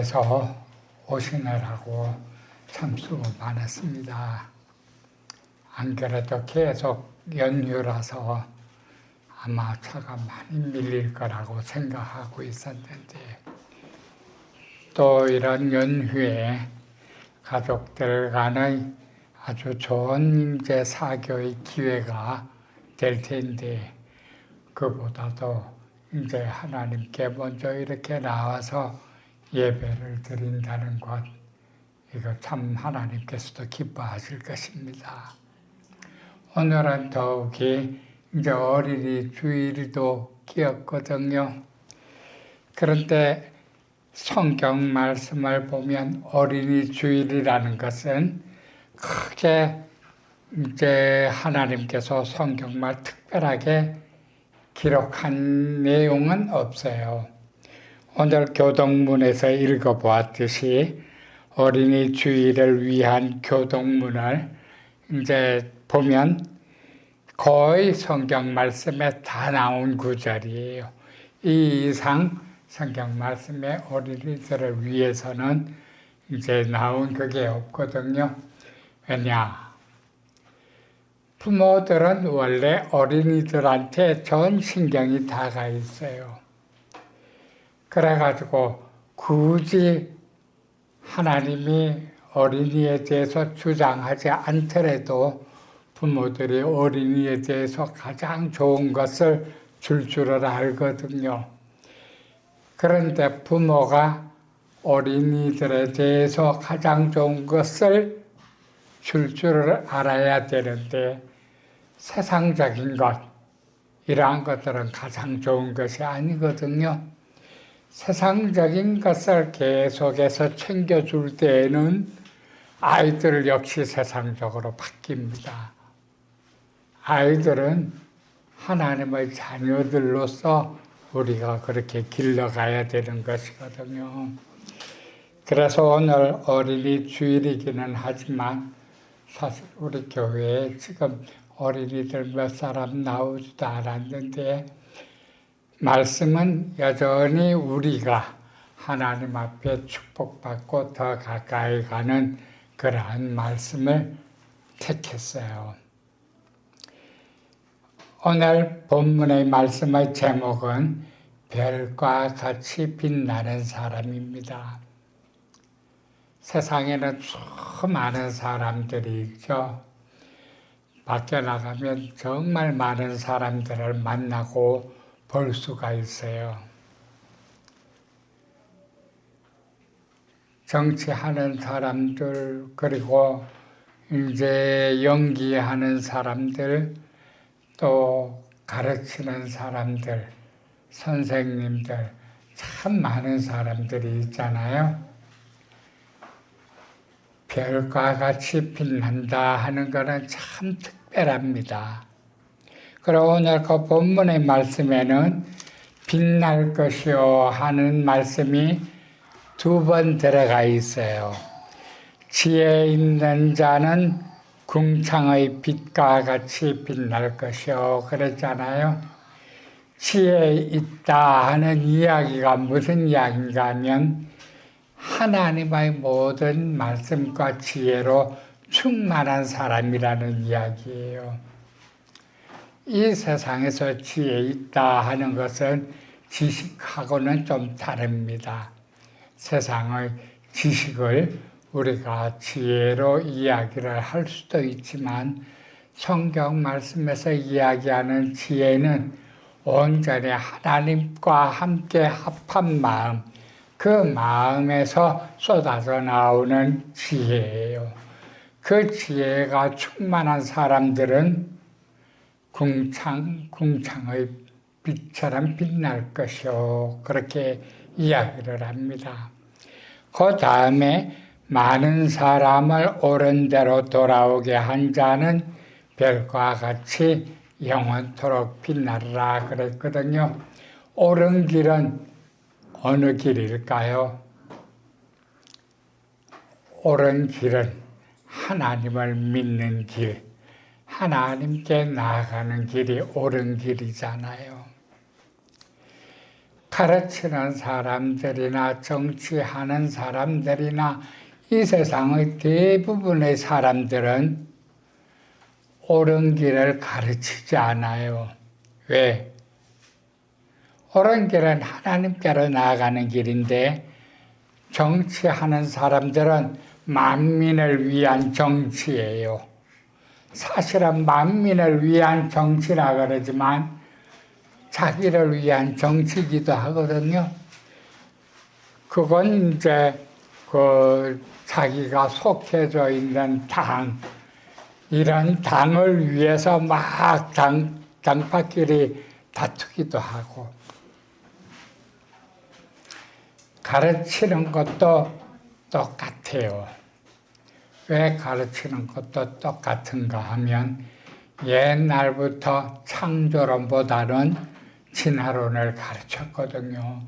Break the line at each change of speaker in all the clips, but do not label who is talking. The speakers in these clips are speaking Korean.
교회에서 오시느라고 참 수고 많았습니다. 안 그래도 계속 연휴라서 아마 차가 많이 밀릴 거라고 생각하고 있었는데 또 이런 연휴에 가족들 간의 아주 좋은 이제 사교의 기회가 될 텐데 그보다도 이제 하나님께 먼저 이렇게 나와서 예배를 드린다는 것, 이거 참 하나님께서도 기뻐하실 것입니다. 오늘은 더욱이 이제 어린이 주일도 끼었거든요. 그런데 성경 말씀을 보면 어린이 주일이라는 것은 크게 이제 하나님께서 성경말 특별하게 기록한 내용은 없어요. 오늘 교동문에서 읽어보았듯이 어린이 주일을 위한 교동문을 이제 보면 거의 성경 말씀에 다 나온 구절이에요. 이 이상 성경 말씀에 어린이들을 위해서는 이제 나온 그게 없거든요. 왜냐? 부모들은 원래 어린이들한테 전 신경이 다 가 있어요. 그래가지고 굳이 하나님이 어린이에 대해서 주장하지 않더라도 부모들이 어린이에 대해서 가장 좋은 것을 줄 줄을 알거든요. 그런데 부모가 어린이들에 대해서 가장 좋은 것을 줄 줄을 알아야 되는데 세상적인 것, 이러한 것들은 가장 좋은 것이 아니거든요. 세상적인 것을 계속해서 챙겨줄 때에는 아이들 역시 세상적으로 바뀝니다. 아이들은 하나님의 자녀들로서 우리가 그렇게 길러가야 되는 것이거든요. 그래서 오늘 어린이 주일이기는 하지만 사실 우리 교회에 지금 어린이들 몇 사람 나오지도 않았는데 말씀은 여전히 우리가 하나님 앞에 축복받고 더 가까이 가는 그러한 말씀을 택했어요. 오늘 본문의 말씀의 제목은 별과 같이 빛나는 사람입니다. 세상에는 수많은 사람들이 있죠. 밖에 나가면 정말 많은 사람들을 만나고 볼 수가 있어요. 정치하는 사람들, 그리고 이제 연기하는 사람들, 또 가르치는 사람들, 선생님들, 참 많은 사람들이 있잖아요. 별과 같이 빛난다 하는 것은 참 특별합니다. 그리고 오늘 그 본문의 말씀에는 빛날 것이요 하는 말씀이 2번 들어가 있어요. 지혜 있는 자는 궁창의 빛과 같이 빛날 것이요 그랬잖아요. 지혜 있다 하는 이야기가 무슨 이야기인가 하면 하나님의 모든 말씀과 지혜로 충만한 사람이라는 이야기예요. 이 세상에서 지혜 있다 하는 것은 지식하고는 좀 다릅니다. 세상의 지식을 우리가 지혜로 이야기를 할 수도 있지만 성경 말씀에서 이야기하는 지혜는 온전히 하나님과 함께 합한 마음, 그 마음에서 쏟아져 나오는 지혜예요. 그 지혜가 충만한 사람들은 궁창의 빛처럼 빛날 것이요 그렇게 이야기를 합니다. 그 다음에 많은 사람을 옳은 대로 돌아오게 한 자는 별과 같이 영원토록 빛나리라 그랬거든요. 옳은 길은 어느 길일까요? 옳은 길은 하나님을 믿는 길, 하나님께 나아가는 길이 옳은 길이잖아요. 가르치는 사람들이나 정치하는 사람들이나 이 세상의 대부분의 사람들은 옳은 길을 가르치지 않아요. 왜? 옳은 길은 하나님께로 나아가는 길인데 정치하는 사람들은 만민을 위한 정치예요. 사실은 만민을 위한 정치라 그러지만 자기를 위한 정치기도 하거든요. 그건 이제 자기가 속해져 있는 당, 이런 당을 위해서 막 당파끼리 다투기도 하고, 가르치는 것도 똑같아요. 왜 가르치는 것도 똑같은가 하면 옛날부터 창조론보다는 진화론을 가르쳤거든요.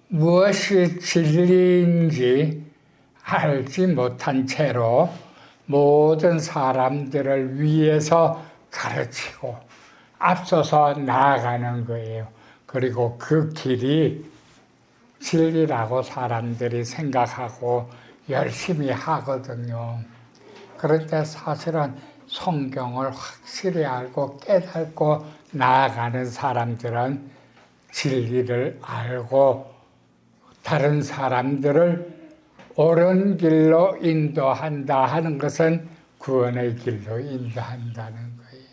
무엇이 진리인지 알지 못한 채로 모든 사람들을 위해서 가르치고 앞서서 나아가는 거예요. 그리고 그 길이 진리라고 사람들이 생각하고 열심히 하거든요. 그런데 사실은 성경을 확실히 알고 깨닫고 나아가는 사람들은 진리를 알고 다른 사람들을 옳은 길로 인도한다 하는 것은 구원의 길로 인도한다는 거예요.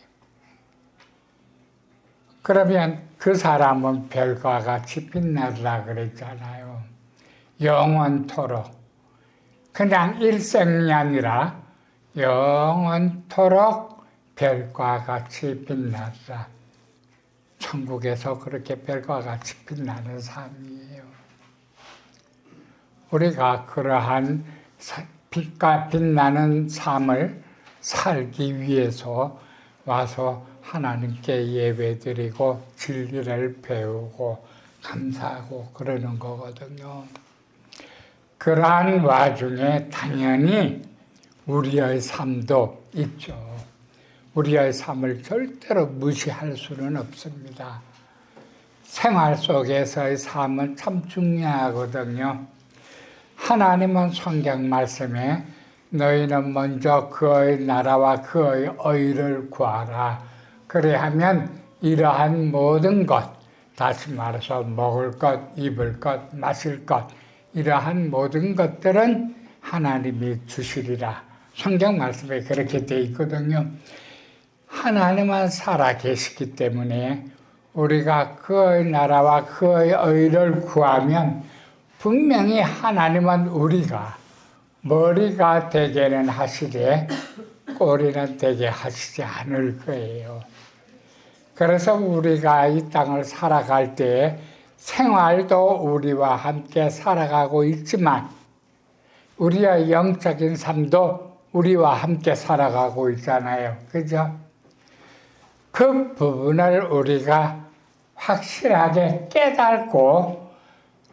그러면 그 사람은 별과 같이 빛나리라 그랬잖아요. 영원토록. 그냥 일생이 아니라 영원토록 별과 같이 빛나리라. 천국에서 그렇게 별과 같이 빛나는 삶이에요. 우리가 그러한 빛과 빛나는 삶을 살기 위해서 와서 하나님께 예배드리고 진리를 배우고 감사하고 그러는 거거든요. 그러한 와중에 당연히 우리의 삶도 있죠. 우리의 삶을 절대로 무시할 수는 없습니다. 생활 속에서의 삶은 참 중요하거든요. 하나님은 성경 말씀에 너희는 먼저 그의 나라와 그의 의를 구하라. 그래야면 이러한 모든 것, 다시 말해서 먹을 것, 입을 것, 마실 것, 이러한 모든 것들은 하나님이 주시리라. 성경 말씀에 그렇게 되어 있거든요. 하나님은 살아계시기 때문에 우리가 그의 나라와 그의 의를 구하면 분명히 하나님은 우리가 머리가 되게는 하시되 꼬리는 되게 하시지 않을 거예요. 그래서 우리가 이 땅을 살아갈 때 생활도 우리와 함께 살아가고 있지만 우리의 영적인 삶도 우리와 함께 살아가고 있잖아요. 그죠? 그 부분을 우리가 확실하게 깨닫고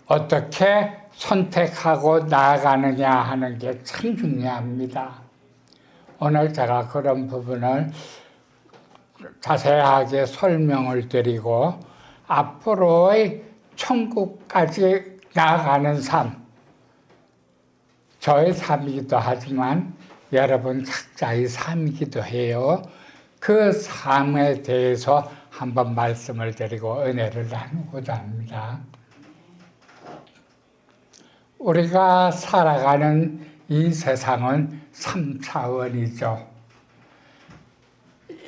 어떻게 선택하고 나아가느냐 하는 게 참 중요합니다. 오늘 제가 그런 부분을 자세하게 설명을 드리고 앞으로의 천국까지 나아가는 삶, 저의 삶이기도 하지만 여러분 각자의 삶이기도 해요. 그 삶에 대해서 한번 말씀을 드리고 은혜를 나누고자 합니다. 우리가 살아가는 이 세상은 3차원이죠.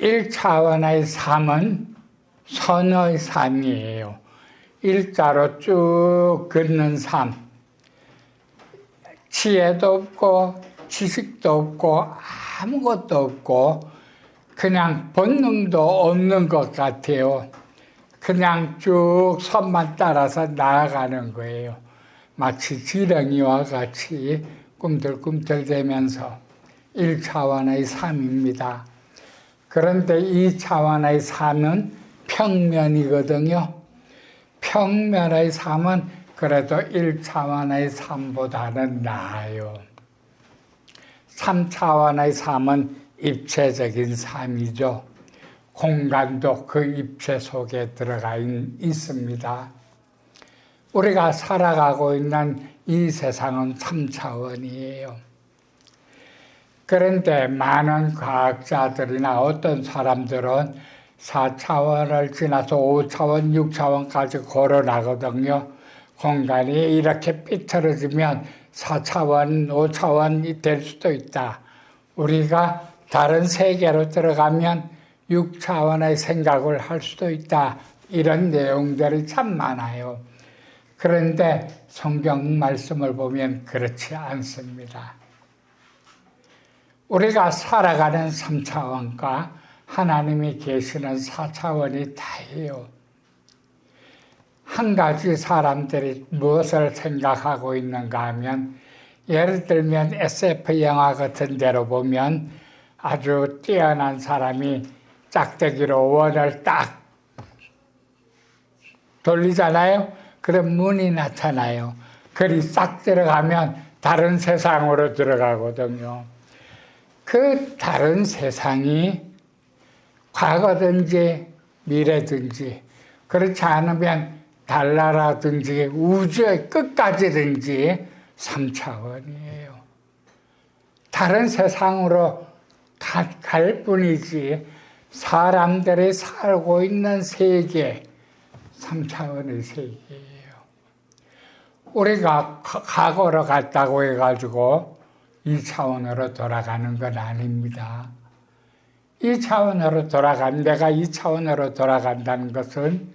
1차원의 삶은 선의 삶이에요. 일자로 쭉 긋는 삶. 지혜도 없고 지식도 없고 아무것도 없고 그냥 본능도 없는 것 같아요. 그냥 쭉 선만 따라서 나아가는 거예요. 마치 지렁이와 같이 꿈틀꿈틀대면서 1차원의 삶입니다. 그런데 2차원의 삶은 평면이거든요. 평면의 삶은 그래도 1차원의 삶보다는 나아요. 3차원의 삶은 입체적인 삶이죠. 공간도 그 입체 속에 들어가 있습니다. 우리가 살아가고 있는 이 세상은 3차원이에요. 그런데 많은 과학자들이나 어떤 사람들은 4차원을 지나서 5차원, 6차원까지 걸어나거든요. 공간이 이렇게 삐뚤어지면 4차원, 5차원이 될 수도 있다. 우리가 다른 세계로 들어가면 6차원의 생각을 할 수도 있다. 이런 내용들이 참 많아요. 그런데 성경 말씀을 보면 그렇지 않습니다. 우리가 살아가는 3차원과 하나님이 계시는 4차원이 다예요. 한 가지 사람들이 무엇을 생각하고 있는가 하면, 예를 들면 SF 영화 같은 데로 보면 아주 뛰어난 사람이 짝대기로 원을 딱 돌리잖아요. 그럼 문이 나타나요. 글이 싹 들어가면 다른 세상으로 들어가거든요. 그 다른 세상이 과거든지 미래든지, 그렇지 않으면 달나라든지 우주의 끝까지든지 3차원이에요. 다른 세상으로 갈 뿐이지 사람들이 살고 있는 세계, 3차원의 세계예요. 우리가 과거로 갔다고 해가지고 2차원으로 돌아가는 건 아닙니다. 2차원으로 내가 2차원으로 돌아간다는 것은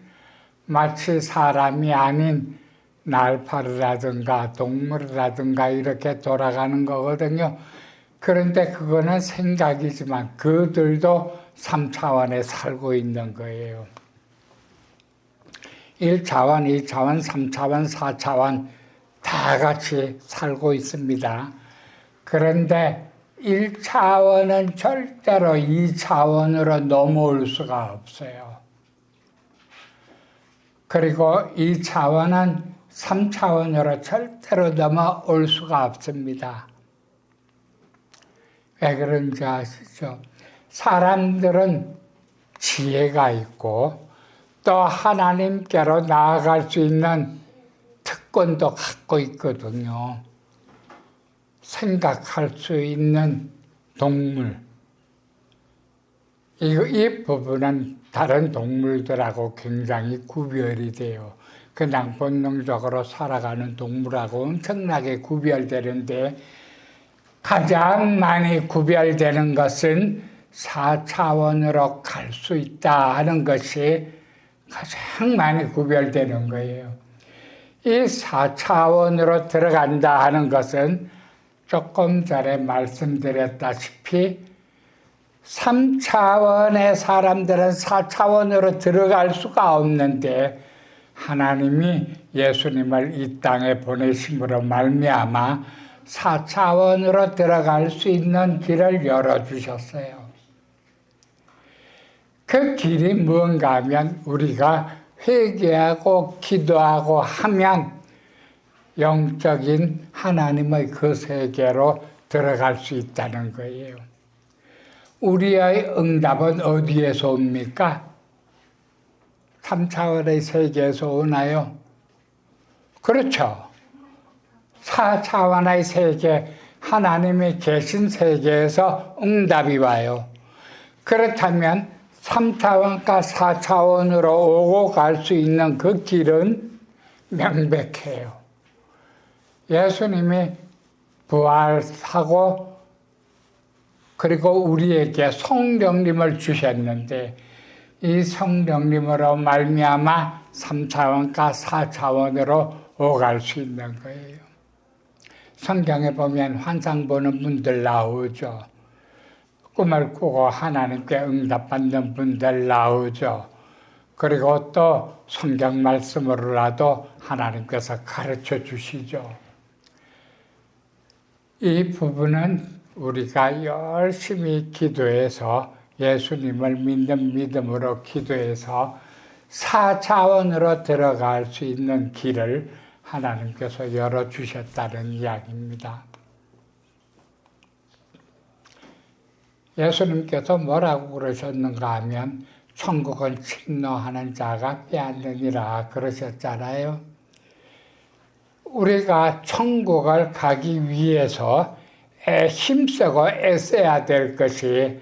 마치 사람이 아닌 날파리라든가 동물이라든가 이렇게 돌아가는 거거든요. 그런데 그거는 생각이지만 그들도 3차원에 살고 있는 거예요. 1차원, 2차원, 3차원, 4차원 다 같이 살고 있습니다. 그런데 1차원은 절대로 2차원으로 넘어올 수가 없어요. 그리고 2차원은 3차원으로 절대로 넘어올 수가 없습니다. 왜 그런지 아시죠? 사람들은 지혜가 있고 또 하나님께로 나아갈 수 있는 특권도 갖고 있거든요. 생각할 수 있는 동물. 이 부분은 다른 동물들하고 굉장히 구별이 돼요. 그냥 본능적으로 살아가는 동물하고 엄청나게 구별되는데, 가장 많이 구별되는 것은 4차원으로 갈 수 있다 하는 것이 가장 많이 구별되는 거예요. 이 4차원으로 들어간다 하는 것은 조금 전에 말씀드렸다시피 3차원의 사람들은 4차원으로 들어갈 수가 없는데, 하나님이 예수님을 이 땅에 보내심으로 말미암아 4차원으로 들어갈 수 있는 길을 열어주셨어요. 그 길이 무언가 하면 우리가 회개하고 기도하고 하면 영적인 하나님의 그 세계로 들어갈 수 있다는 거예요. 우리의 응답은 어디에서 옵니까? 3차원의 세계에서 오나요? 그렇죠. 4차원의 세계, 하나님이 계신 세계에서 응답이 와요. 그렇다면 3차원과 4차원으로 오고 갈 수 있는 그 길은 명백해요. 예수님이 부활하고 그리고 우리에게 성령님을 주셨는데, 이 성령님으로 말미암아 3차원과 4차원으로 오갈 수 있는 거예요. 성경에 보면 환상 보는 분들 나오죠. 꿈을 꾸고 하나님께 응답받는 분들 나오죠. 그리고 또 성경 말씀으로라도 하나님께서 가르쳐 주시죠. 이 부분은 우리가 열심히 기도해서 예수님을 믿는 믿음으로 기도해서 4차원으로 들어갈 수 있는 길을 하나님께서 열어주셨다는 이야기입니다. 예수님께서 뭐라고 그러셨는가 하면 천국은 침노하는 자가 빼앗느니라 그러셨잖아요. 우리가 천국을 가기 위해서 힘쓰고 애써야 될 것이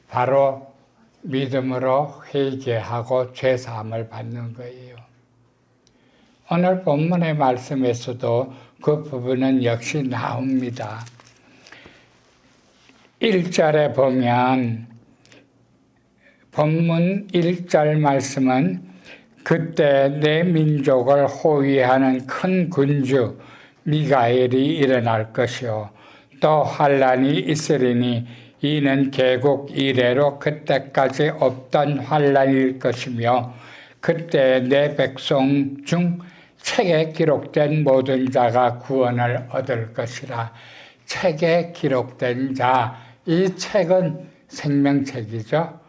바로 믿음으로 회개하고 죄사함을 받는 거예요. 오늘 본문의 말씀에서도 그 부분은 역시 나옵니다. 1절에 보면 본문 1절 말씀은 그때 내 민족을 호위하는 큰 군주 미가엘이 일어날 것이요 또 환란이 있으리니 이는 개국 이래로 그때까지 없던 환란일 것이며 그때 내 백성 중 책에 기록된 모든 자가 구원을 얻을 것이라. 책에 기록된 자, 이 책은 생명책이죠.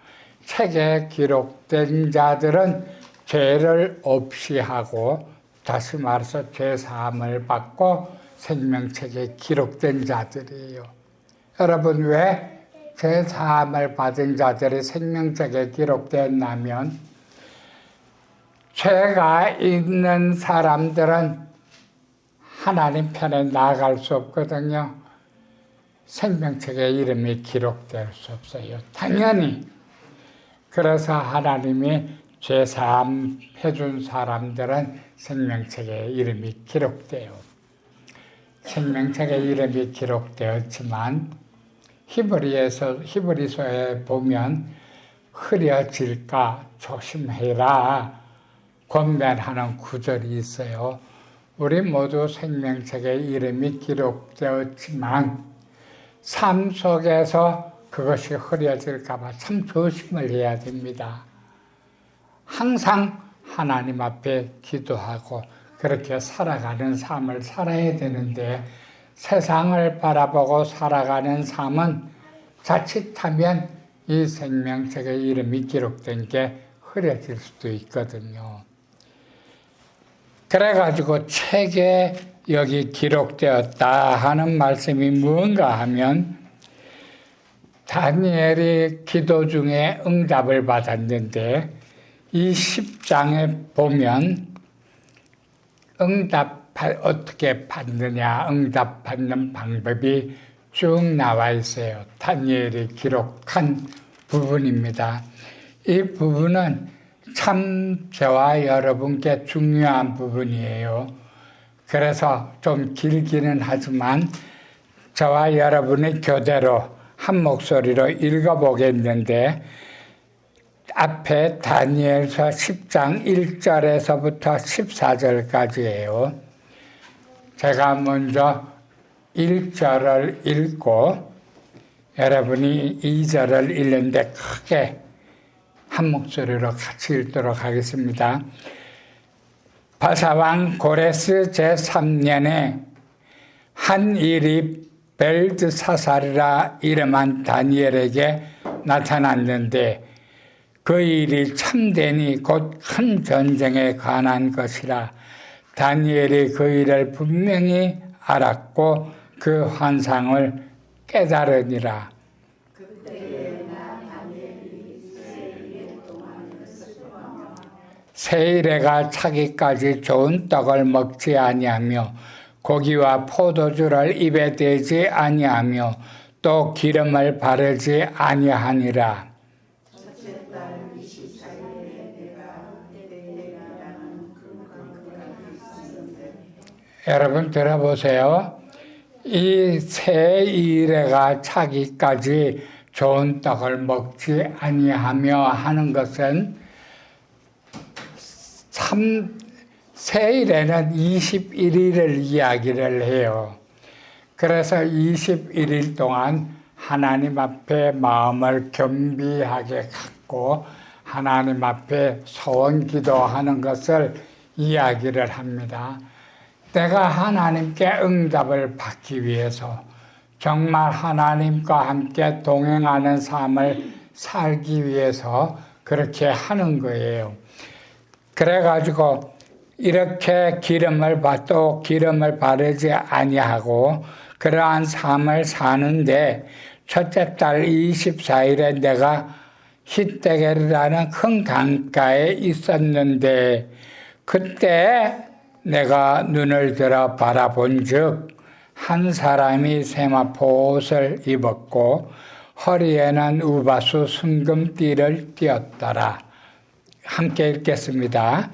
책에 기록된 자들은 죄를 없이 하고 다시 말해서 죄사함을 받고 생명책에 기록된 자들이에요. 여러분 왜 죄사함을 받은 자들이 생명책에 기록됐냐면 죄가 있는 사람들은 하나님 편에 나아갈 수 없거든요. 생명책에 이름이 기록될 수 없어요. 당연히. 그래서 하나님이 죄사함 해준 사람들은 생명책에 이름이 기록돼요. 생명책에 이름이 기록되었지만 히브리서에 보면 흐려질까 조심해라 권면하는 구절이 있어요. 우리 모두 생명책에 이름이 기록되었지만 삶 속에서 그것이 흐려질까 봐 참 조심을 해야 됩니다. 항상 하나님 앞에 기도하고 그렇게 살아가는 삶을 살아야 되는데 세상을 바라보고 살아가는 삶은 자칫하면 이 생명책에 이름이 기록된 게 흐려질 수도 있거든요. 그래가지고 책에 여기 기록되었다 하는 말씀이 무언가 하면 다니엘이 기도 중에 응답을 받았는데 이 10장에 보면 어떻게 받느냐, 응답받는 방법이 쭉 나와 있어요. 다니엘이 기록한 부분입니다. 이 부분은 참 저와 여러분께 중요한 부분이에요. 그래서 좀 길기는 하지만 저와 여러분의 교대로 한 목소리로 읽어보겠는데 앞에 다니엘서 10장 1절에서부터 14절까지예요. 제가 먼저 1절을 읽고 여러분이 2절을 읽는데 크게 한 목소리로 같이 읽도록 하겠습니다. 바사왕 고레스 제3년에 한 일이 벨드사살이라 이름한 다니엘에게 나타났는데 그 일이 참되니 곧 큰 전쟁에 관한 것이라. 다니엘이 그 일을 분명히 알았고 그 환상을 깨달으니라. 세일에가 차기까지 좋은 떡을 먹지 아니하며 고기와 포도주를 입에 대지 아니하며 또 기름을 바르지 아니하니라. 여러분 들어보세요. 이 세일에가 차기까지 좋은 떡을 먹지 아니하며 하는 것은 참 세일에는 21일을 이야기를 해요. 그래서 21일 동안 하나님 앞에 마음을 겸비하게 갖고 하나님 앞에 소원 기도하는 것을 이야기를 합니다. 내가 하나님께 응답을 받기 위해서 정말 하나님과 함께 동행하는 삶을 살기 위해서 그렇게 하는 거예요. 그래가지고 이렇게 기름을 바르지 아니하고 그러한 삶을 사는데 첫째 달 24일에 내가 히데겔이라는 큰 강가에 있었는데 그때 내가 눈을 들어 바라본 즉 한 사람이 세마포 옷을 입었고 허리에는 우바수 순금띠를 띠었더라. 함께 읽겠습니다.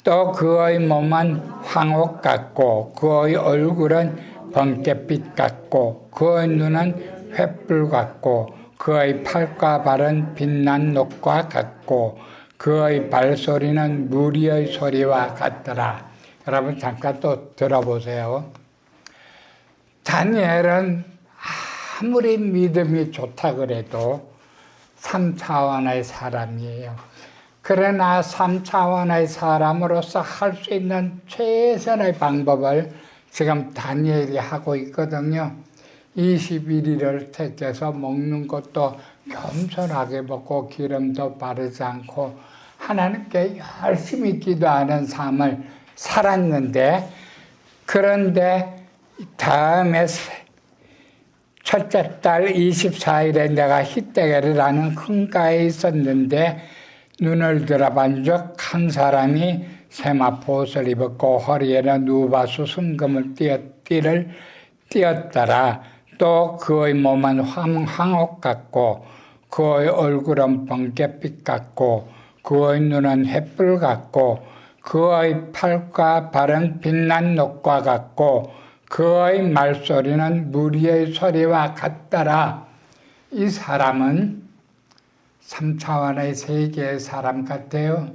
또 그의 몸은 황옥 같고 그의 얼굴은 번갯빛 같고 그의 눈은 횃불 같고 그의 팔과 발은 빛난 녹과 같고 그의 발소리는 무리의 소리와 같더라. 여러분 잠깐 또 들어보세요. 다니엘은 아무리 믿음이 좋다 그래도 3차원의 사람이에요. 그러나 3차원의 사람으로서 할 수 있는 최선의 방법을 지금 다니엘이 하고 있거든요. 21일을 택해서 먹는 것도 겸손하게 먹고 기름도 바르지 않고 하나님께 열심히 기도하는 삶을 살았는데, 그런데 다음에 첫째 달 24일에 내가 히데겔이라는 큰가에 있었는데 눈을 들어본 적 한 사람이 세마포옷을 입었고 허리에는 우바수 순금을 띠를 띠었더라. 또 그의 몸은 황옥 같고 그의 얼굴은 번갯빛 같고 그의 눈은 횃불 같고 그의 팔과 발은 빛난 녹과 같고 그의 말소리는 무리의 소리와 같더라. 이 사람은 3차원의 세계의 사람 같아요?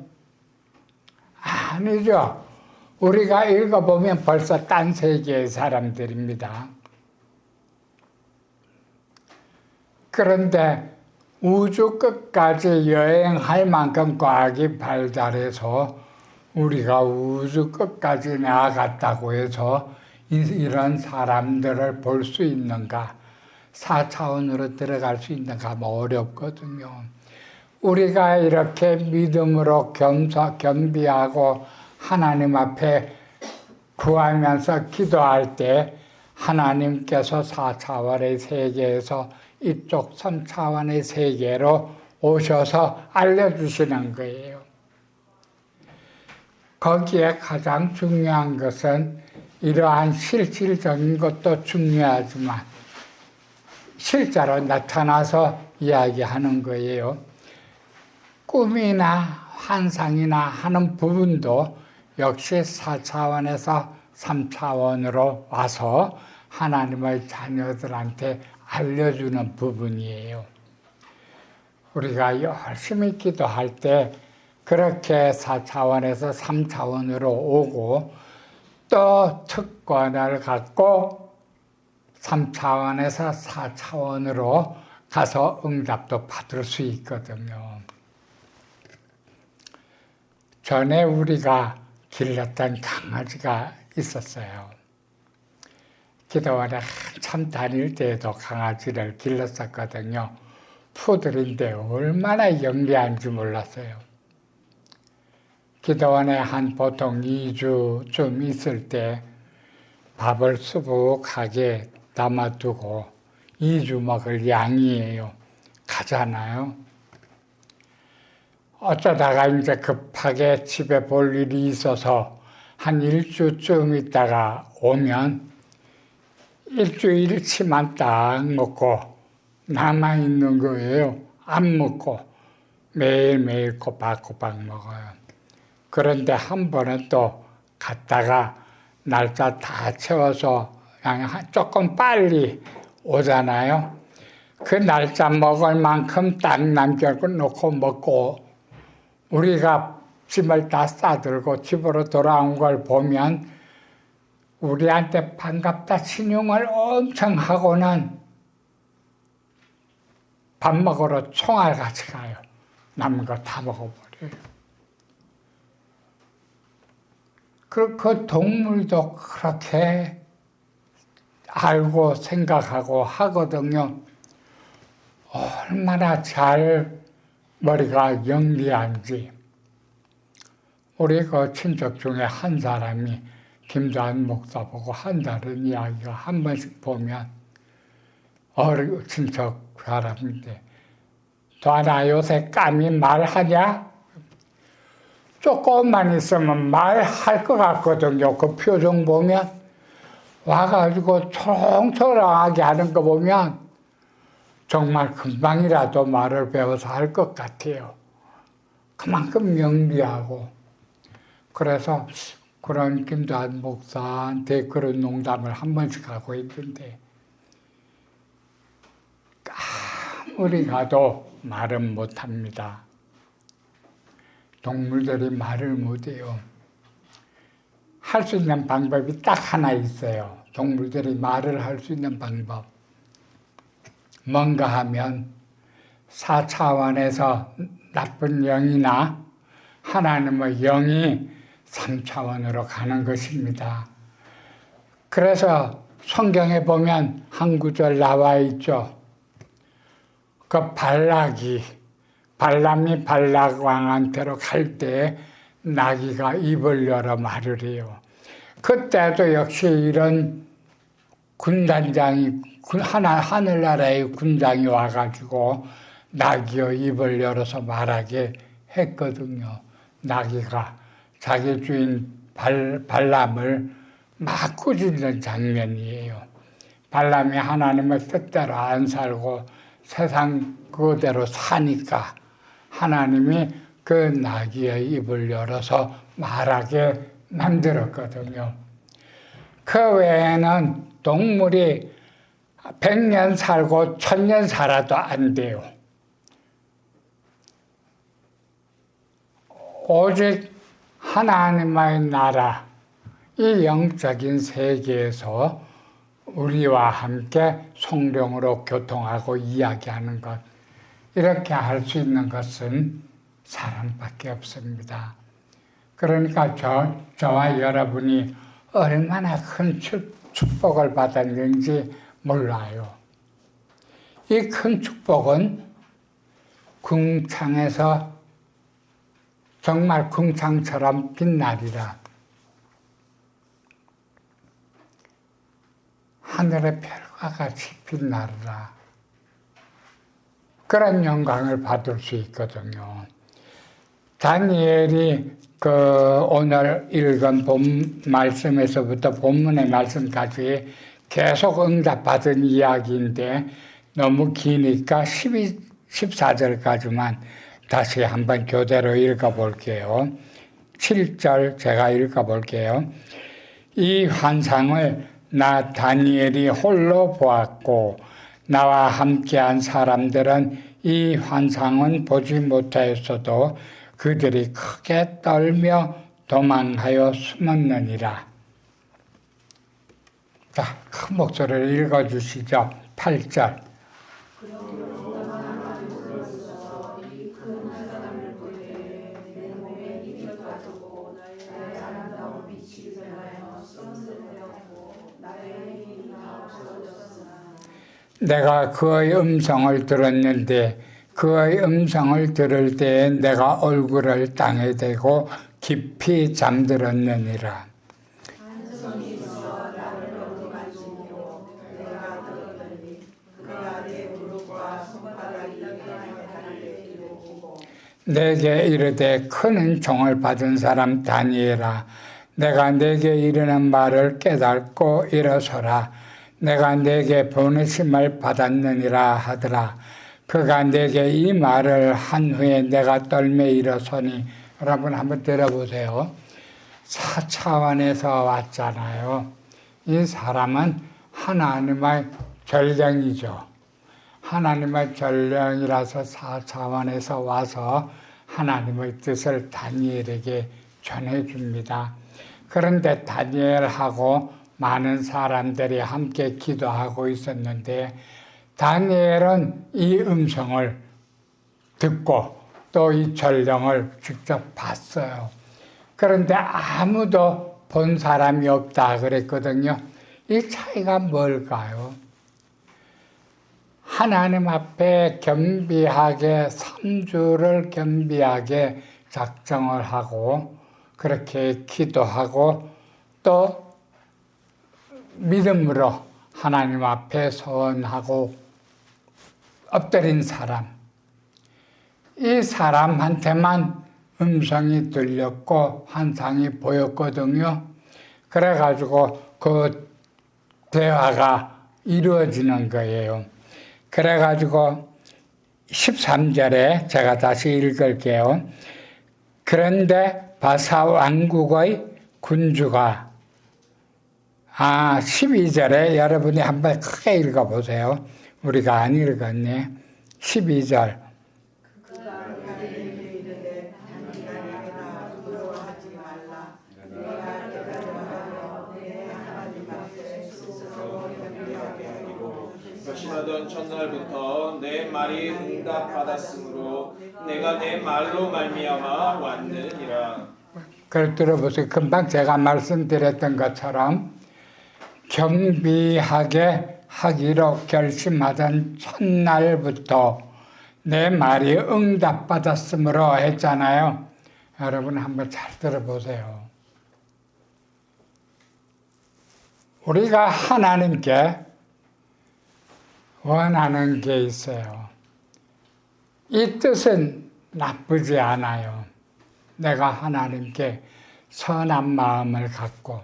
아니죠. 우리가 읽어보면 벌써 딴 세계의 사람들입니다. 그런데 우주 끝까지 여행할 만큼 과학이 발달해서 우리가 우주 끝까지 나아갔다고 해서 이런 사람들을 볼 수 있는가? 4차원으로 들어갈 수 있는가? 뭐 어렵거든요. 우리가 이렇게 믿음으로 겸비하고 하나님 앞에 구하면서 기도할 때 하나님께서 4차원의 세계에서 이쪽 3차원의 세계로 오셔서 알려주시는 거예요. 거기에 가장 중요한 것은 이러한 실질적인 것도 중요하지만 실제로 나타나서 이야기하는 거예요. 꿈이나 환상이나 하는 부분도 역시 4차원에서 3차원으로 와서 하나님의 자녀들한테 알려주는 부분이에요. 우리가 열심히 기도할 때 그렇게 4차원에서 3차원으로 오고 또 특권을 갖고 3차원에서 4차원으로 가서 응답도 받을 수 있거든요. 전에 우리가 길렀던 강아지가 있었어요. 기도원에 한참 다닐 때에도 강아지를 길렀었거든요. 푸들인데 얼마나 영리한지 몰랐어요. 기도원에 한 보통 2주쯤 있을 때 밥을 수북하게 담아두고 2주 먹을 양이에요. 가잖아요. 어쩌다가 이제 급하게 집에 볼 일이 있어서 한 1주쯤 있다가 오면 일주일치만 딱 먹고 남아있는 거예요. 안 먹고 매일매일 꼬박꼬박 먹어요. 그런데 한 번은 또 갔다가 날짜 다 채워서 그냥 조금 빨리 오잖아요. 그 날짜 먹을 만큼 딱 남겨놓고 먹고 우리가 짐을 다 싸들고 집으로 돌아온 걸 보면 우리한테 반갑다 신용을 엄청 하고는 밥 먹으러 총알같이 가요. 남은 거 다 먹어버려요. 그 동물도 그렇게 알고 생각하고 하거든요. 얼마나 잘 머리가 영리한지. 우리 그 친척 중에 한 사람이 김도한 목사 보고 한다는 이야기가 한 번씩 보면 친척 사람인데 도하나 요새 까미 말하냐? 조금만 있으면 말할 것 같거든요. 그 표정 보면 와가지고 초롱초롱하게 하는 거 보면 정말 금방이라도 말을 배워서 할 것 같아요. 그만큼 명리하고. 그래서 그런 김도한 목사한테 그런 농담을 한 번씩 하고 있는데 아무리 가도 말은 못합니다. 동물들이 말을 못해요. 할 수 있는 방법이 딱 하나 있어요. 동물들이 말을 할 수 있는 방법. 뭔가 하면 4차원에서 나쁜 영이나 하나님의 영이 3차원으로 가는 것입니다. 그래서 성경에 보면 한 구절 나와 있죠. 그 발람이 발락 왕한테로 갈 때 나귀가 입을 열어 말을 해요. 그때도 역시 이런 군단장이 하늘나라의 군장이 와가지고 나귀의 입을 열어서 말하게 했거든요. 나귀가 자기 주인 발람을 막 꾸짖는 장면이에요. 발람이 하나님의 뜻대로 안 살고 세상 그대로 사니까 하나님이 그 나귀의 입을 열어서 말하게 만들었거든요. 그 외에는 동물이 100년 살고 1000년 살아도 안 돼요. 오직 하나님의 나라, 이 영적인 세계에서 우리와 함께 성령으로 교통하고 이야기하는 것, 이렇게 할 수 있는 것은 사람밖에 없습니다. 그러니까 저와 여러분이 얼마나 큰 축복을 받았는지 몰라요. 이 큰 축복은 궁창에서 정말 궁창처럼 빛나리라. 하늘의 별과 같이 빛나리라. 그런 영광을 받을 수 있거든요. 다니엘이 오늘 읽은 본 말씀에서부터 본문의 말씀까지 계속 응답받은 이야기인데 너무 기니까 14절까지만 다시 한번 교대로 읽어볼게요. 7절 제가 읽어볼게요. 이 환상을 나 다니엘이 홀로 보았고 나와 함께한 사람들은 이 환상은 보지 못하였어도 그들이 크게 떨며 도망하여 숨었느니라. 자, 큰 목소리를 읽어주시죠. 8절. 내가 그의 음성을 들었는데 그의 음성을 들을 때에 내가 얼굴을 땅에 대고 깊이 잠들었느니라. 내게 이르되 큰 은총을 받은 사람 다니엘아, 내가 내게 이르는 말을 깨닫고 일어서라. 내가 내게 보내심을 받았느니라 하더라. 그가 내게 이 말을 한 후에 내가 떨며 일어서니. 여러분 한번 들어보세요. 4차원에서 왔잖아요. 이 사람은 하나님의 전령이죠. 하나님의 전령이라서 4차원에서 와서 하나님의 뜻을 다니엘에게 전해줍니다. 그런데 다니엘하고 많은 사람들이 함께 기도하고 있었는데 다니엘은 이 음성을 듣고 또 이 전령을 직접 봤어요. 그런데 아무도 본 사람이 없다 그랬거든요. 이 차이가 뭘까요? 하나님 앞에 겸비하게 3주를 겸비하게 작정을 하고 그렇게 기도하고 또 믿음으로 하나님 앞에 서원하고 엎드린 사람, 이 사람한테만 음성이 들렸고 환상이 보였거든요. 그래가지고 그 대화가 이루어지는 거예요. 그래가지고 13절에 제가 다시 읽을게요. 그런데 바사 왕국의 군주가 12절에 여러분이 한번 크게 읽어보세요. 우리가 안 읽었네. 12절.
결심하던 첫날부터 내 말이 응답받았으므로 내가 내 말로 말미암아 왔느니라.
그걸 들어보세요. 금방 제가 말씀드렸던 것처럼 경비하게 하기로 결심하던 첫날부터 내 말이 응답받았으므로 했잖아요. 여러분 한번 잘 들어보세요. 우리가 하나님께 원하는 게 있어요. 이 뜻은 나쁘지 않아요. 내가 하나님께 선한 마음을 갖고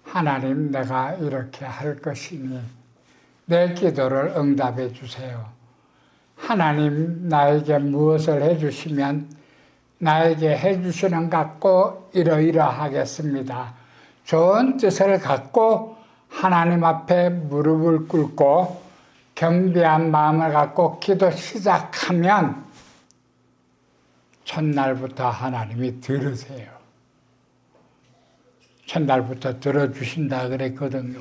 하나님 내가 이렇게 할 것이니 내 기도를 응답해 주세요. 하나님 나에게 무엇을 해주시면 나에게 해주시는 것 같고 이러이러하겠습니다. 좋은 뜻을 갖고 하나님 앞에 무릎을 꿇고 경배한 마음을 갖고 기도 시작하면 첫날부터 하나님이 들으세요. 첫날부터 들어주신다 그랬거든요.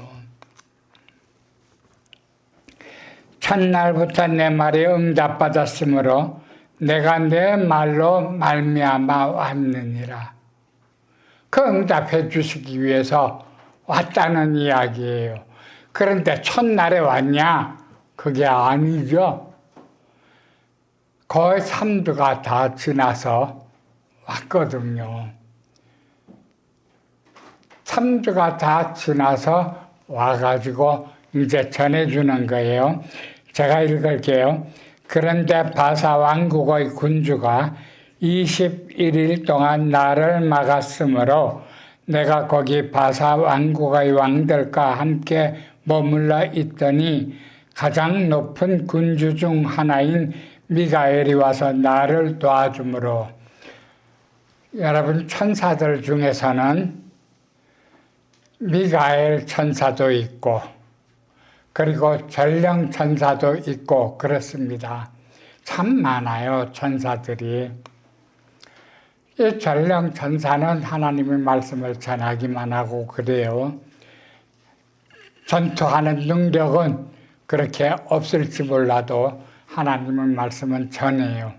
첫날부터 내 말이 응답받았으므로 내가 내 말로 말미암아 왔느니라. 그 응답해 주시기 위해서 왔다는 이야기예요. 그런데 첫날에 왔냐? 그게 아니죠. 거의 3주가 다 지나서 왔거든요. 3주가 다 지나서 와가지고 이제 전해주는 거예요. 제가 읽을게요. 그런데 바사 왕국의 군주가 21일 동안 나를 막았으므로 내가 거기 바사 왕국의 왕들과 함께 머물러 있더니 가장 높은 군주 중 하나인 미가엘이 와서 나를 도와주므로, 여러분 천사들 중에서는 미가엘 천사도 있고 그리고 전령 천사도 있고 그렇습니다. 참 많아요, 천사들이. 이 전령 천사는 하나님의 말씀을 전하기만 하고 그래요. 전투하는 능력은 그렇게 없을지 몰라도 하나님의 말씀은 전해요.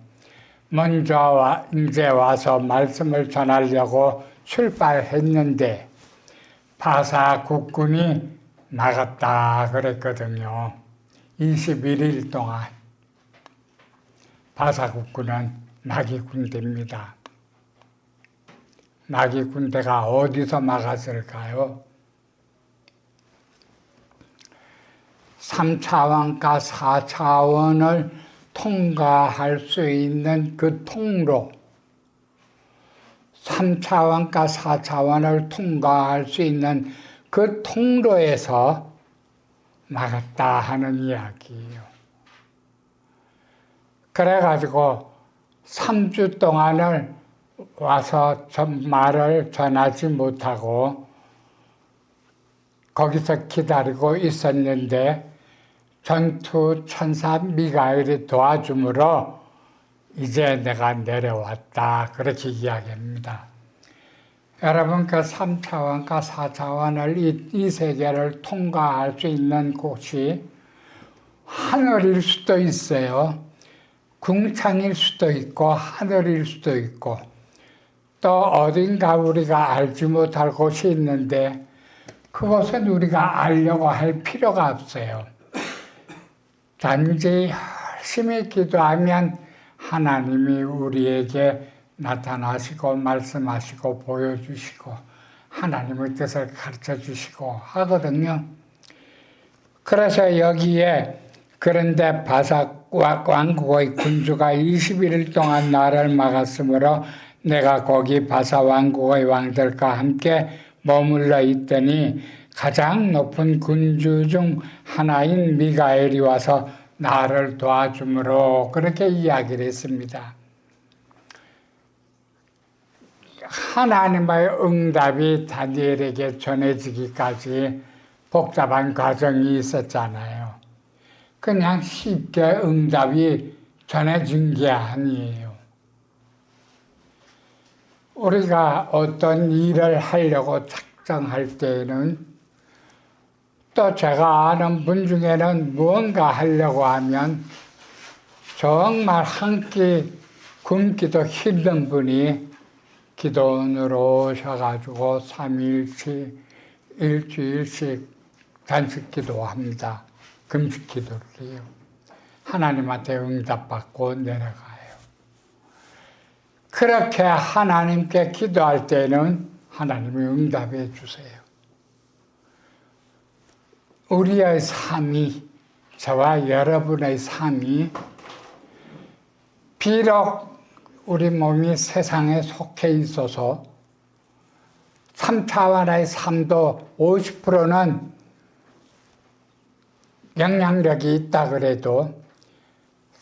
먼저 이제 와서 말씀을 전하려고 출발했는데 바사 국군이 막았다 그랬거든요. 21일 동안. 바사 국군은 마귀 군대입니다. 마귀 군대가 어디서 막았을까요? 3차원과 4차원을 통과할 수 있는 그 통로, 3차원과 4차원을 통과할 수 있는 그 통로에서 막았다 하는 이야기예요. 그래가지고 3주 동안을 와서 말을 전하지 못하고 거기서 기다리고 있었는데 전투 천사 미가엘이 도와주므로 이제 내가 내려왔다 그렇게 이야기합니다. 여러분 그 3차원과 4차원을 이 세계를 통과할 수 있는 곳이 하늘일 수도 있어요. 궁창일 수도 있고 하늘일 수도 있고 또 어딘가 우리가 알지 못할 곳이 있는데 그것은 우리가 알려고 할 필요가 없어요. 단지 열심히 기도하면 하나님이 우리에게 나타나시고 말씀하시고 보여주시고 하나님의 뜻을 가르쳐 주시고 하거든요. 그래서 여기에 그런데 바사 왕국의 군주가 21일 동안 나를 막았으므로 내가 거기 바사왕국의 왕들과 함께 머물러 있더니 가장 높은 군주 중 하나인 미가엘이 와서 나를 도와주므로 그렇게 이야기를 했습니다. 하나님의 응답이 다니엘에게 전해지기까지 복잡한 과정이 있었잖아요. 그냥 쉽게 응답이 전해진 게 아니에요. 우리가 어떤 일을 하려고 작정할 때에는 또 제가 아는 분 중에는 무언가 하려고 하면 정말 한 끼 굶기도 힘든 분이 기도원으로 오셔가지고 3일씩 일주일씩 단식 기도합니다. 금식 기도를 해요. 하나님한테 응답받고 내려가요. 그렇게 하나님께 기도할 때는 하나님이 응답해 주세요. 우리의 삶이, 저와 여러분의 삶이 비록 우리 몸이 세상에 속해 있어서 3차원의 삶도 50%는 영향력이 있다 그래도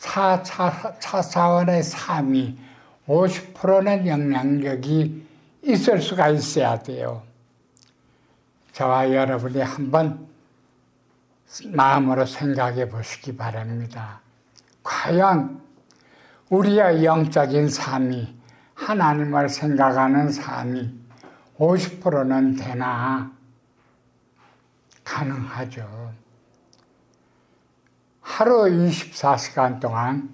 4차원의 삶이 50%는 영향력이 있을 수가 있어야 돼요. 저와 여러분이 한번 마음으로 생각해 보시기 바랍니다. 과연 우리의 영적인 삶이, 하나님을 생각하는 삶이 50%는 되나? 가능하죠. 하루 24시간 동안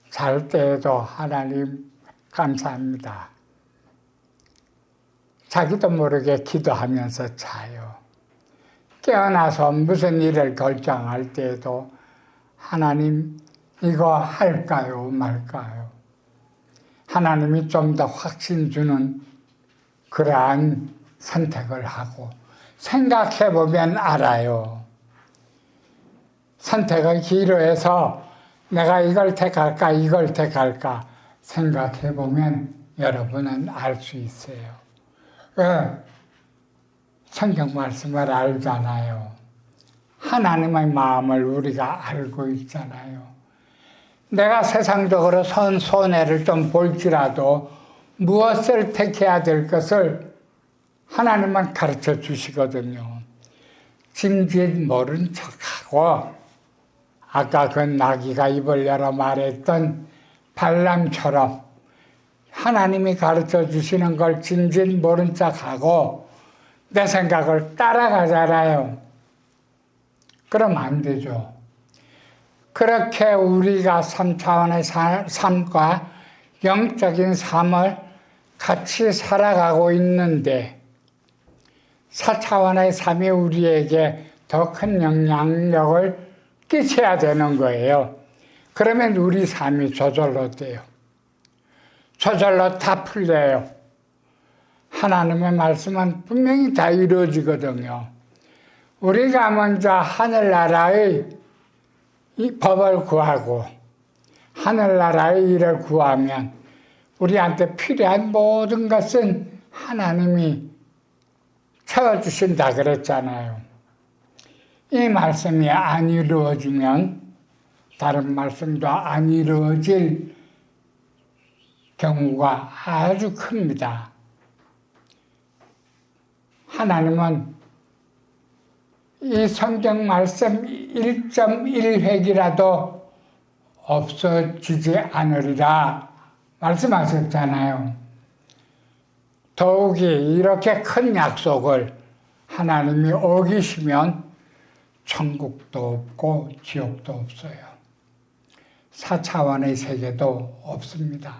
잘 때에도 하나님 감사합니다. 자기도 모르게 기도하면서 자요. 깨어나서 무슨 일을 결정할 때에도 하나님 이거 할까요 말까요? 하나님이 좀 더 확신 주는 그러한 선택을 하고 생각해 보면 알아요. 선택을 기로해서 내가 이걸 택할까 이걸 택할까 생각해 보면 여러분은 알 수 있어요. 왜? 성경 말씀을 알잖아요. 하나님의 마음을 우리가 알고 있잖아요. 내가 세상적으로 손해를 좀 볼지라도 무엇을 택해야 될 것을 하나님만 가르쳐 주시거든요. 짐짓 모른 척하고 아까 그 나귀가 입을 열어 말했던 발람처럼 하나님이 가르쳐 주시는 걸 짐짓 모른 척하고 내 생각을 따라가잖아요. 그럼 안 되죠. 그렇게 우리가 3차원의 삶과 영적인 삶을 같이 살아가고 있는데 4차원의 삶이 우리에게 더 큰 영향력을 끼쳐야 되는 거예요. 그러면 우리 삶이 저절로 돼요. 저절로 다 풀려요. 하나님의 말씀은 분명히 다 이루어지거든요. 우리가 먼저 하늘나라의 이 법을 구하고 하늘나라의 일을 구하면 우리한테 필요한 모든 것은 하나님이 채워주신다 그랬잖아요. 이 말씀이 안 이루어지면 다른 말씀도 안 이루어질 경우가 아주 큽니다. 하나님은 이 성경 말씀 1.1획이라도 없어지지 않으리라 말씀하셨잖아요. 더욱이 이렇게 큰 약속을 하나님이 어기시면 천국도 없고 지옥도 없어요. 4차원의 세계도 없습니다.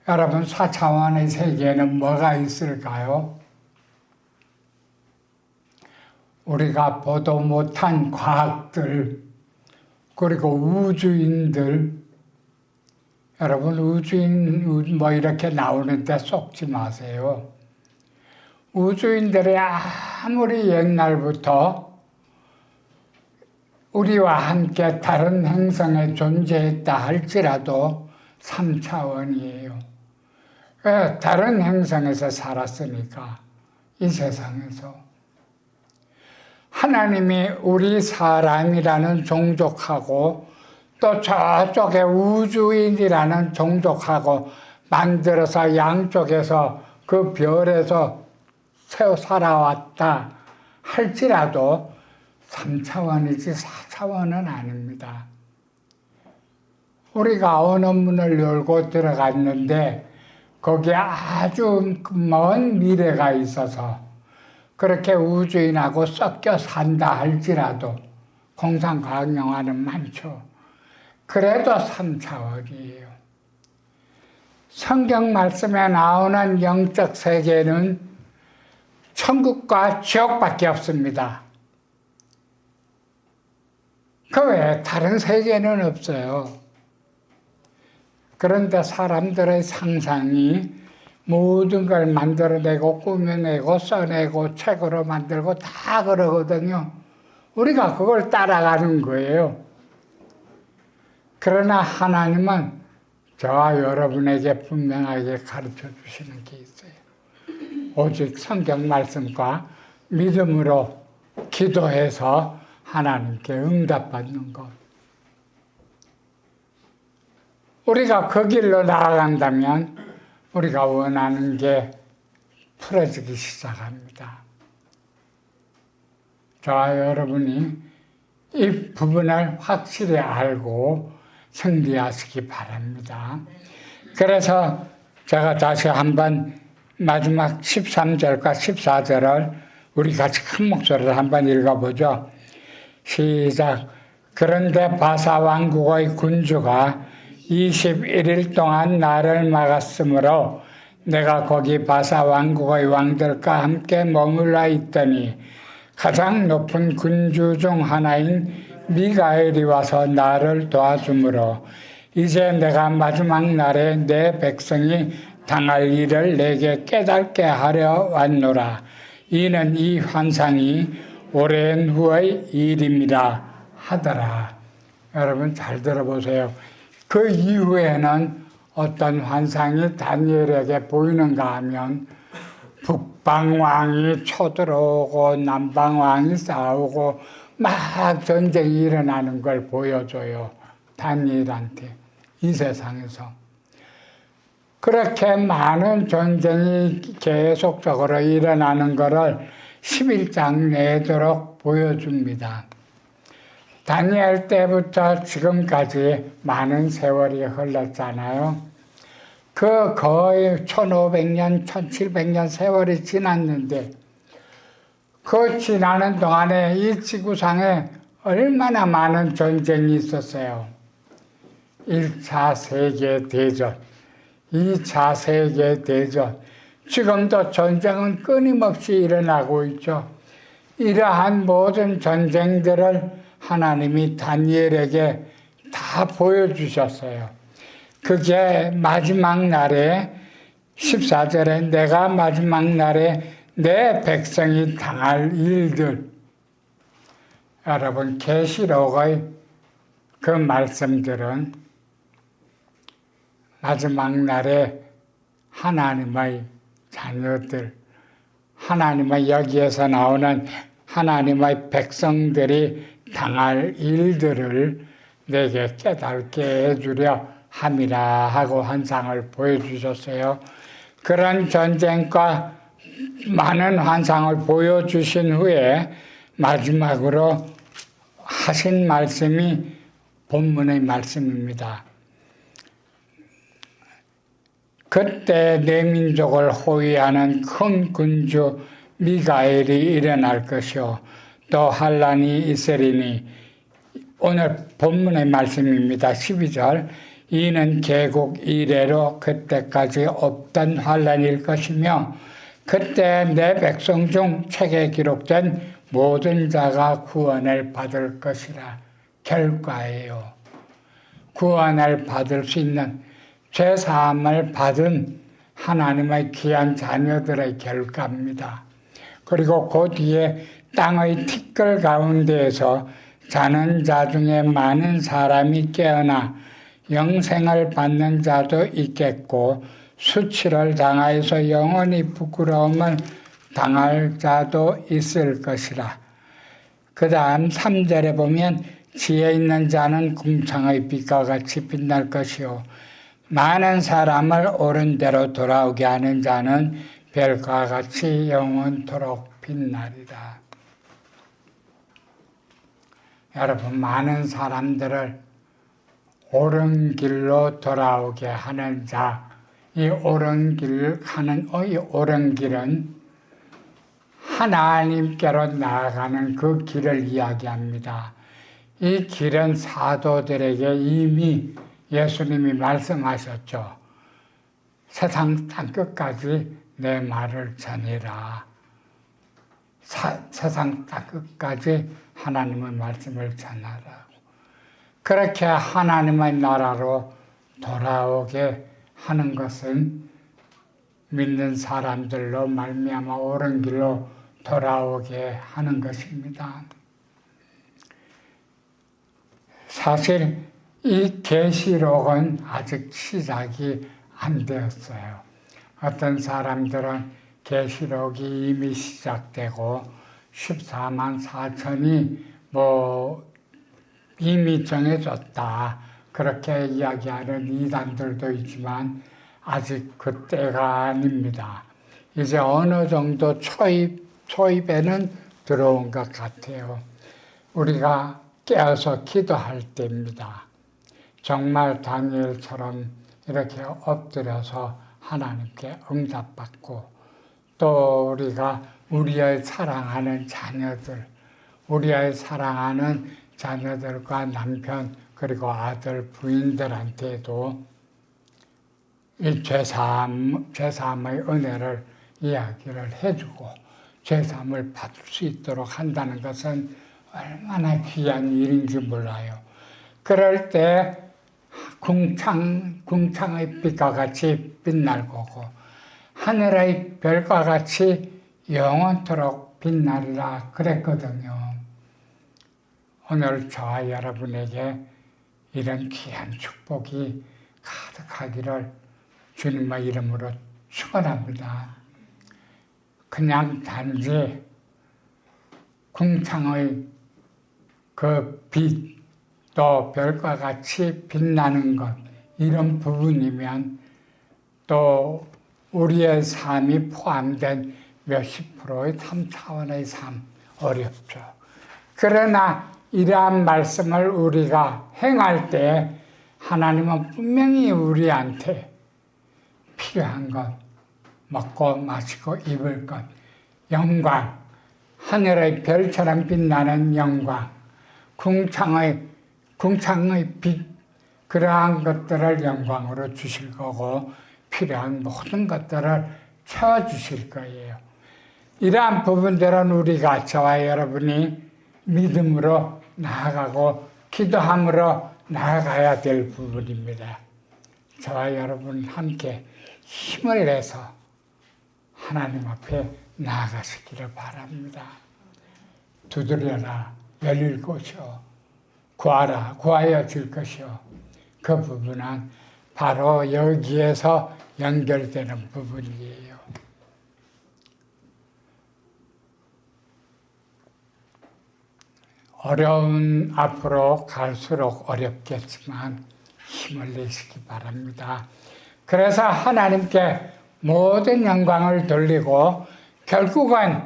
여러분, 4차원의 세계에는 뭐가 있을까요? 우리가 보도 못한 과학들, 그리고 우주인들, 여러분 우주인 뭐 이렇게 나오는데 속지 마세요. 우주인들이 아무리 옛날부터 우리와 함께 다른 행성에 존재했다 할지라도 3차원이에요. 왜? 다른 행성에서 살았으니까, 이 세상에서. 하나님이 우리 사람이라는 종족하고 또 저쪽에 우주인이라는 종족하고 만들어서 양쪽에서 그 별에서 세워 살아왔다 할지라도 3차원이지 4차원은 아닙니다. 우리가 어느 문을 열고 들어갔는데 거기에 아주 먼 미래가 있어서 그렇게 우주인하고 섞여 산다 할지라도 공상과학 영화는 많죠. 그래도 3차원이에요. 성경 말씀에 나오는 영적 세계는 천국과 지옥밖에 없습니다. 그 외에 다른 세계는 없어요. 그런데 사람들의 상상이 모든 걸 만들어내고 꾸며내고 써내고 책으로 만들고 다 그러거든요. 우리가 그걸 따라가는 거예요. 그러나 하나님은 저와 여러분에게 분명하게 가르쳐 주시는 게 있어요. 오직 성경 말씀과 믿음으로 기도해서 하나님께 응답받는 것. 우리가 그 길로 나아간다면 우리가 원하는 게 풀어지기 시작합니다. 저와 여러분이 이 부분을 확실히 알고 승리하시기 바랍니다. 그래서 제가 다시 한번 마지막 13절과 14절을 우리 같이 큰 목소리로 한번 읽어보죠. 시작. 그런데 바사 왕국의 군주가 21일 동안 나를 막았으므로 내가 거기 바사 왕국의 왕들과 함께 머물러 있더니 가장 높은 군주 중 하나인 미가엘이 와서 나를 도와주므로 이제 내가 마지막 날에 내 백성이 당할 일을 내게 깨닫게 하려 왔노라. 이는 이 환상이 오랜 후의 일입니다 하더라. 여러분 잘 들어보세요. 그 이후에는 어떤 환상이 다니엘에게 보이는가 하면 북방왕이 쳐들어오고 남방왕이 싸우고 막 전쟁이 일어나는 걸 보여줘요. 다니엘한테 이 세상에서. 그렇게 많은 전쟁이 계속적으로 일어나는 것을 11장 내도록 보여줍니다. 다니엘 때부터 지금까지 많은 세월이 흘렀잖아요. 그 거의 1500년, 1700년 세월이 지났는데 그 지나는 동안에 이 지구상에 얼마나 많은 전쟁이 있었어요. 1차 세계대전, 2차 세계대전, 지금도 전쟁은 끊임없이 일어나고 있죠. 이러한 모든 전쟁들을 하나님이 다니엘에게 다 보여주셨어요. 그게 마지막 날에 14절에 내가 마지막 날에 내 백성이 당할 일들. 여러분 계시록의 그 말씀들은 마지막 날에 하나님의 자녀들, 하나님의 여기에서 나오는 하나님의 백성들이 당할 일들을 내게 깨닫게 해주려 함이라 하고 환상을 보여주셨어요. 그런 전쟁과 많은 환상을 보여주신 후에 마지막으로 하신 말씀이 본문의 말씀입니다. 그때 내 민족을 호위하는 큰 군주 미가엘이 일어날 것이요 또 환란이 있으리니 오늘 본문의 말씀입니다. 12절 이는 개국 이래로 그때까지 없던 환란일 것이며 그때 내 백성 중 책에 기록된 모든 자가 구원을 받을 것이라. 결과예요. 구원을 받을 수 있는 죄사함을 받은 하나님의 귀한 자녀들의 결과입니다. 그리고 그 뒤에 땅의 티끌 가운데에서 자는 자 중에 많은 사람이 깨어나 영생을 받는 자도 있겠고 수치를 당하여서 영원히 부끄러움을 당할 자도 있을 것이라. 그 다음 3절에 보면 지혜 있는 자는 궁창의 빛과 같이 빛날 것이요 많은 사람을 옳은 대로 돌아오게 하는 자는 별과 같이 영원토록 빛나리라. 여러분, 많은 사람들을 옳은 길로 돌아오게 하는 자, 이 옳은 길을 가는 이 옳은 길은 하나님께로 나아가는 그 길을 이야기합니다. 이 길은 사도들에게 이미 예수님이 말씀하셨죠. 세상 땅끝까지 내 말을 전해라. 세상 땅끝까지 하나님의 말씀을 전하라고. 그렇게 하나님의 나라로 돌아오게 하는 것은 믿는 사람들로 말미암아 옳은 길로 돌아오게 하는 것입니다. 사실 이 계시록은 아직 시작이 안 되었어요. 어떤 사람들은 계시록이 이미 시작되고 14만 4천이 이미 정해졌다. 그렇게 이야기하는 이단들도 있지만 아직 그때가 아닙니다. 이제 어느 정도 초입에는 들어온 것 같아요. 우리가 깨어서 기도할 때입니다. 정말 다니엘처럼 이렇게 엎드려서 하나님께 응답받고 또 우리가 우리의 사랑하는 자녀들, 우리의 사랑하는 자녀들과 남편 그리고 아들 부인들한테도 이 죄사함의 은혜를 이야기를 해주고 죄사함을 받을 수 있도록 한다는 것은 얼마나 귀한 일인지 몰라요. 그럴 때 궁창의 빛과 같이 빛날 거고 하늘의 별과 같이 영원토록 빛나리라 그랬거든요. 오늘 저와 여러분에게 이런 귀한 축복이 가득하기를 주님의 이름으로 축원합니다. 그냥 단지 궁창의 그 빛, 또 별과 같이 빛나는 것, 이런 부분이면 또 우리의 삶이 포함된 몇십 프로의 3차원의 삶, 어렵죠. 그러나 이러한 말씀을 우리가 행할 때 하나님은 분명히 우리한테 필요한 것, 먹고 마시고 입을 것, 영광, 하늘의 별처럼 빛나는 영광, 궁창의 빛, 그러한 것들을 영광으로 주실 거고 필요한 모든 것들을 채워주실 거예요. 이러한 부분들은 우리가 저와 여러분이 믿음으로 나아가고 기도함으로 나아가야 될 부분입니다. 저와 여러분 함께 힘을 내서 하나님 앞에 나아가시기를 바랍니다. 두드려라 열릴 것이요 구하라 구하여 줄 것이요. 그 부분은 바로 여기에서 연결되는 부분이에요. 어려운 앞으로 갈수록 어렵겠지만 힘을 내시기 바랍니다. 그래서 하나님께 모든 영광을 돌리고 결국은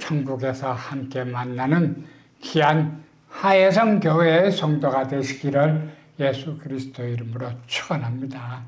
천국에서 함께 만나는 귀한 하예성 교회의 성도가 되시기를 예수 그리스도 이름으로 축원합니다.